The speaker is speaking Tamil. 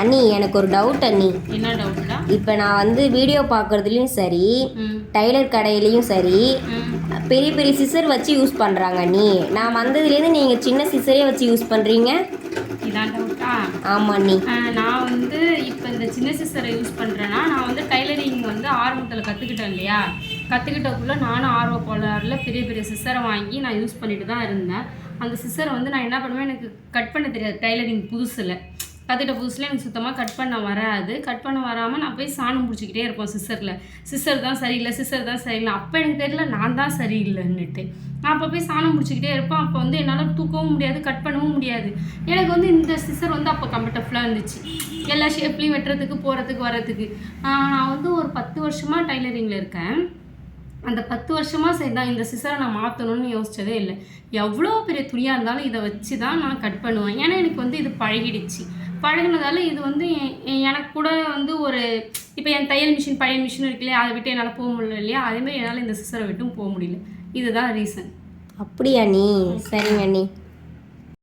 அண்ணி எனக்கு ஒரு டவுட் அண்ணி. என்ன டவுட்டா? இப்போ நான் வந்து வீடியோ பார்க்குறதுலையும் சரி, டைலர் கடையிலையும் சரி, பெரிய பெரிய சிசர் வச்சு யூஸ் பண்ணுறாங்க அண்ணி. நான் வந்ததுலேருந்து நீங்கள் சின்ன சிசரே வச்சு யூஸ் பண்ணுறீங்க. இதான் டவுட்டா? ஆமாம் அண்ணி. நான் வந்து இப்போ இந்த சின்ன சிசரை யூஸ் பண்ணுறேன்னா, நான் வந்து டைலரிங் வந்து ஆரம்பத்தில் கற்றுக்கிட்டேன் இல்லையா? கற்றுக்கிட்டக்குள்ளே நானும் ஆர்வ கோளாறில் பெரிய பெரிய சிசரை வாங்கி நான் யூஸ் பண்ணிட்டு தான் இருந்தேன். அந்த சிசரை வந்து நான் என்ன பண்ணுவேன், எனக்கு கட் பண்ண தெரியாது. டைலரிங் புதுசில் கற்றுக்கிட்ட புதுசில் எனக்கு சுத்தமாக கட் பண்ண வராது. கட் பண்ண வராமல் நான் போய் சாணம் பிடிச்சிக்கிட்டே இருப்போம் சிசரில். சிசர் தான் சரியில்லை, சிசர் தான் சரியில்லை. அப்போ எனக்கு தெரியல நான் தான் சரியில்லைன்னுட்டு. நான் அப்போ போய் சாணம் பிடிச்சிக்கிட்டே இருப்பேன். அப்போ வந்து என்னால் தூக்கவும் முடியாது, கட் பண்ணவும் முடியாது. எனக்கு வந்து இந்த சிசர் வந்து அப்போ கம்ஃபர்டபுளாக இருந்துச்சு, எல்லா ஷேப்லேயும் வெட்டுறதுக்கு, போகிறதுக்கு, வரதுக்கு. நான் வந்து ஒரு 10 வருஷமாக டைலரிங்கில் இருக்கேன். அந்த 10 வருஷமாக சரி தான் இந்த சிசரை நான் மாற்றணும்னு யோசித்ததே இல்லை. எவ்வளோ பெரிய துணியாக இருந்தாலும் இதை வச்சு தான் நான் கட் பண்ணுவேன். ஏன்னா எனக்கு வந்து இது பழகிடுச்சு. பழகினதால இது வந்து எனக்கு கூட வந்து ஒரு இப்போ என் தையல் மிஷின் பழைய மிஷின் இருக்கு இல்லையா, அதை விட்டு என்னால் போக முடியல இல்லையா, அதேமாதிரி என்னால் இந்த சிசரை விட்டும் போக முடியல. இதுதான் ரீசன். அப்படியா நீ? சரிங்க அண்ணி.